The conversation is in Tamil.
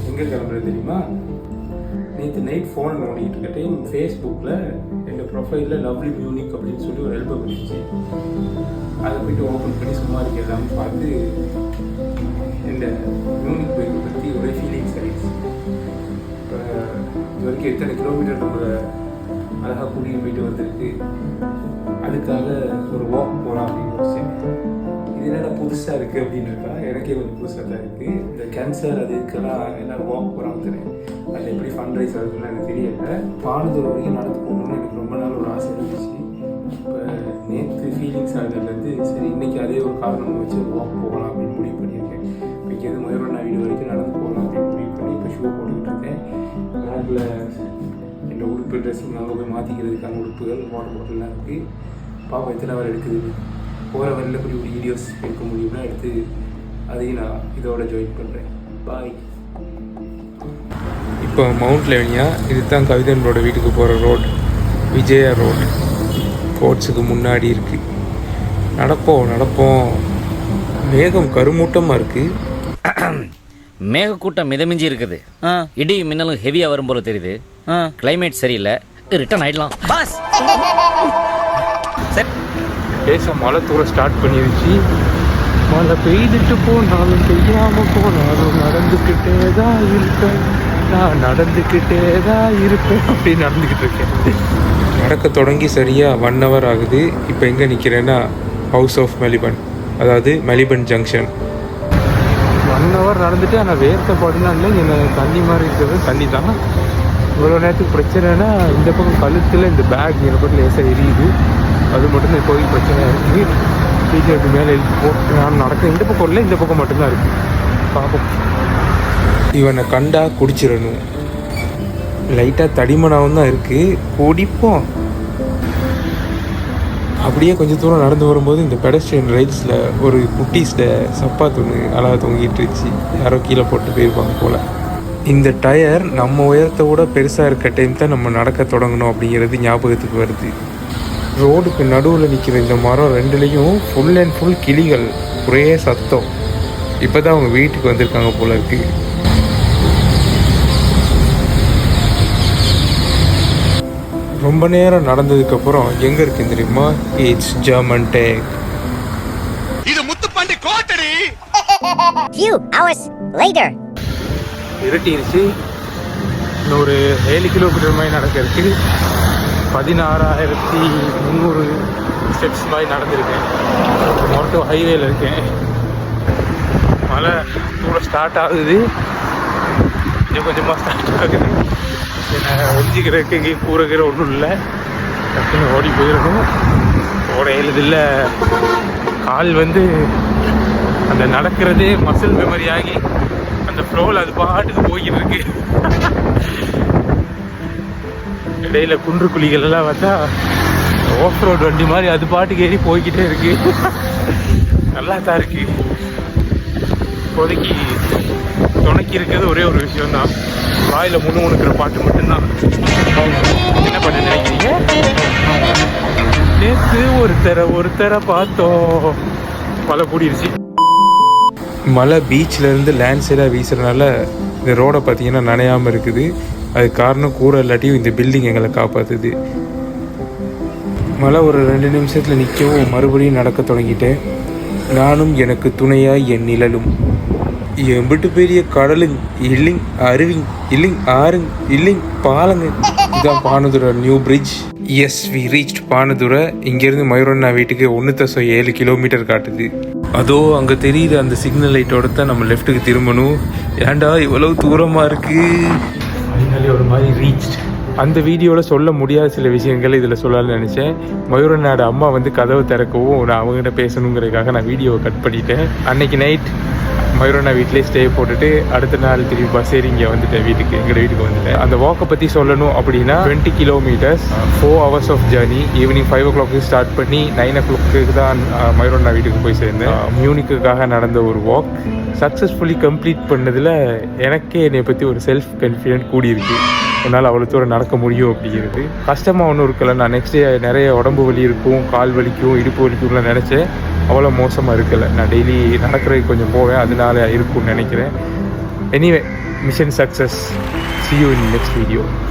எங்கே கிளம்புறது தெரியுமா? நேற்று நைட் ஃபோனை நோண்டிகிட்டு இருக்கேன். ஃபேஸ்புக்கில் எங்கள் ப்ரொஃபைலில் லவ்லி மியூனிக் அப்படின்னு சொல்லி ஒரு ஆல்பம் இருந்துச்சு. அதை போய்ட்டு ஓப்பன் பண்ணி சும்மா இருக்கிறதான்னு பார்த்து இந்த மியூனிக் பைக்கை பற்றி ஒரே ஃபீலிங்ஸ் ஆகிடுச்சு. இப்போ இது வரைக்கும் எத்தனை கிலோமீட்டர் நம்ம அழகாக கூட்டிகிட்டு போயிட்டு வந்திருக்கு. அதுக்காக ஒரு வாக் போகலாம் அப்படின்னு யோசிச்சேன். இது என்ன புதுசாக இருக்குது அப்படின்னு இருக்கா? எனக்கே கொஞ்சம் புதுசாக தான் இருக்குது. இந்த கேன்சர் அது இதுக்கெல்லாம் எல்லோரும் வாக் போகிறாங்க தெரியும். அதில் எப்படி ஃபண்ட் ரைஸ் ஆகுதுன்னு எனக்கு தெரியலை. பானதூர் வரைக்கும் நடந்து போகணுன்னு எனக்கு ரொம்ப நாள் ஒரு ஆசை இருந்துச்சு. இப்போ நேற்று ஃபீலிங்ஸ் ஆகுதுலேருந்து சரி இன்றைக்கி அதே ஒரு காரணம் வச்சு ஒரு வாக் போகலாம் அப்படின்னு முடிவு பண்ணியிருக்கேன். இன்றைக்கி அது மயூரண்ணா வீடு வரைக்கும் நடந்து போகலாம் அப்படின்னு முடிவு பண்ணி இப்போ ஷூ போட்டுக்கிட்டு இருக்கேன். பேக்கில் என்னோட உடுப்பு ட்ரெஸ்ஸிங் அங்கே போய் மாற்றிக்கிறதுக்கான உடுப்புகள் வாட்டர் பாட்டிலாம் இருக்குது. பாப்பா எத்தனை வேறு எடுக்குது. போகிற வரையில் இப்படி ஒரு வீடியோஸ் எடுக்க முடியும்னா எடுத்து அதையும் நான் இதோட ஜாயின் பண்ணுறேன். பாய். இப்போ மவுண்ட் லெவனியா இது தான் கவிதனோட வீட்டுக்கு போகிற ரோடு. விஜயா ரோடு கோட்ஸுக்கு முன்னாடி இருக்குது. நடப்போம். மேகம் கருமூட்டமாக இருக்குது. மேகக்கூட்டம் மிதமிஞ்சி இருக்குது. இடி மின்னலும் ஹெவியாக வரும் போல தெரியுது. கிளைமேட் சரியில்லை. ரிட்டர்ன் ஆயிடலாம் பாஸ். சரி லேசாக மழை தூர ஸ்டார்ட் பண்ணிருச்சு. மழை பெய்துட்டு போனாலும் பெய்யாமல் போனாலும் நடந்துக்கிட்டே தான் இருப்பேன். நான் நடந்துக்கிட்டே தான் இருப்பேன் அப்படின்னு நடந்துக்கிட்டு இருக்கேன். நடக்க தொடங்கி சரியாக 1 hour ஆகுது. இப்போ எங்கே நிற்கிறேன்னா ஹவுஸ் ஆஃப் மெலிபன், அதாவது மெலிபன் ஜங்ஷன். 1 hour நடந்துட்டு ஆனால் வேர்த்த பாடுனா இல்லை. என்ன தண்ணி மாதிரி இருக்கிறது தண்ணி தான். இவ்வளோ நேரத்துக்கு பிரச்சனைனா இந்த பக்கம் கழுத்தில் இந்த பேக் இந்த பக்கம் லேசாக எரியுது. அது மட்டும் தான் கோயில் பிரச்சனையாக இருக்குது. டீச்சருக்கு மேலே எழுதி போட்டு நான் நடக்க இந்த பக்கம் இல்லை, இந்த பக்கம் மட்டும்தான் இருக்குது. பார்ப்போம். இவனை கண்டா குடிச்சிடணும். லைட்டாக தடிமனாகவும் தான் இருக்குது. குடிப்போம். அப்படியே கொஞ்சம் தூரம் நடந்து வரும்போது இந்த பெடஸ்ட்ரியன் ரைட்ஸில் ஒரு குட்டீஸ்ட சப்பாத்து ஒன்று அழகாக தொங்கிட்டுருச்சு. யாரோ கீழே போட்டு போயிருப்பாங்க போல். இந்த டயர் நம்ம உயரத்தை விட பெருசாக இருக்க டைம் தான் நம்ம நடக்க தொடங்கணும் அப்படிங்கிறது ஞாபகத்துக்கு வருது. ரோடுக்கு நடுவில் நிற்கிற இந்த மரம் 2லேயும் ஃபுல் அண்ட் ஃபுல் கிளிகள். ஒரே சத்தம். இப்போ தான் அவங்க வீட்டுக்கு வந்திருக்காங்க போல இருக்கு. ரொம்ப நேரம் நடந்ததுக்கப்புறம் எங்கே இருக்குன்னு தெரியுமா? It's German take. இது Muthupandi Kottadi. Few hours later. இருட்டிருச்சு. இன்னொரு 7 கிலோமீட்டர் மாதிரி நடக்க இருக்குது. 16,300 ஸ்டெப்ஸ் மாதிரி நடந்திருக்கேன். மொத்தம் ஹைவேல இருக்கேன். மழை கூட ஸ்டார்ட் ஆகுது. கொஞ்சம் கொஞ்சமாக ஸ்டார்ட் ஆகுது. என்ன ஒழிஞ்சிக்கிறதுக்கு எங்கேயும் கூறக்கிற ஒன்றும் இல்லை. டக்குன்னு ஓடி போயிடணும். ஓட எழுதில்லை. கால் அந்த நடக்கிறதே மசில் மெமரி ஆகி அந்த ஃப்ளோவில் அது பாட்டுக்கு போய்கிட்டு இருக்கு. இடையில குன்று குழிகள் எல்லாம் பார்த்தா ஆஃப் ரோடு வண்டி மாதிரி அது பாட்டுக்கு ஏறி போய்கிட்டே இருக்கு. நல்லா தான் இருக்கு. இப்போதைக்கு துணைக்கி இருக்கிறது ஒரே ஒரு விஷயம்தான். வாயில் முணுமுணுக்கிற பாட்டு மட்டும்தான். என்ன பண்ண நினைக்கிறீங்க? நேற்று ஒருத்தரை பார்த்தோம். மழை கூடிருச்சு. மழை பீச்சிலேருந்து லேண்ட் சைடாக வீசுறதுனால இந்த ரோடை பார்த்தீங்கன்னா நனையாமல் இருக்குது. அது காரணம் கூரை இல்லாட்டியும் இந்த பில்டிங் எங்களை காப்பாற்றுது. மழை ஒரு 2 நிமிஷத்தில் நிற்கவும் மறுபடியும் நடக்க தொடங்கிட்டேன். நானும் எனக்கு துணையாய் என் நிழலும். எம்பிட்டு பெரிய கடலுங் இல்லிங் அருவிங் இல்லிங் ஆறுங் இல்லிங் பாலங்க. இதுதான் Panadura new bridge. Yes, we reached Panadura. இங்கேருந்து மயூரண்ணா வீட்டுக்கு 1.7 கிலோமீட்டர் காட்டுது. அதோ அங்கே தெரியுது அந்த சிக்னல் லைட்டோட தான் நம்ம லெஃப்ட்டுக்கு திரும்பணும். ஏன்டா இவ்வளவு தூரமாக இருக்குது. ஃபைனலி ஒரு மாதிரி ரீச். அந்த வீடியோவில் சொல்ல முடியாத சில விஷயங்கள் இதில் சொல்லலாம்னு நினச்சேன். மயூரண்ணோட அம்மா கதவை திறக்கவும் நான் அவங்ககிட்ட பேசணுங்கிறதுக்காக நான் வீடியோவை கட் பண்ணிட்டேன். அன்னைக்கு நைட் மயூரண்ணா வீட்டிலே ஸ்டே போட்டுட்டு அடுத்த நாள் திரும்பி பஸ் ஏறி இங்கே வந்துட்டேன். எங்கள் வீட்டுக்கு வந்துட்டேன். அந்த வாக்கை பற்றி சொல்லணும் அப்படின்னா 20 kilometres, 4 hours of journey. Evening 5 o'clock start பண்ணி 9 o'clock தான் மயூரண்ணா வீட்டுக்கு போய் சேர்ந்தேன். மியூனிக்குக்காக நடந்த ஒரு வாக் சக்ஸஸ்ஃபுல்லி கம்ப்ளீட் பண்ணதில் எனக்கே என்னை பற்றி ஒரு செல்ஃப் கான்ஃபிடென்ட் கூடியிருக்கு. உன்னால் அவ்வளோ தூரம் நடக்க முடியும் அப்படிங்கிறது. கஷ்டமாக ஒன்றும் இருக்கல. நான் நெக்ஸ்ட் டே நிறைய உடம்பு வலி இருக்கும், கால் வலிக்கும், இடுப்பு வலிக்கும்லாம் நினச்சேன். அவ்வளோ மோசமாக இருக்கலை. நான் டெய்லி நடக்கிறதுக்கு கொஞ்சம் போவேன், அதனால இருக்கும்னு நினைக்கிறேன். Anyway, mission success. See you in the next video.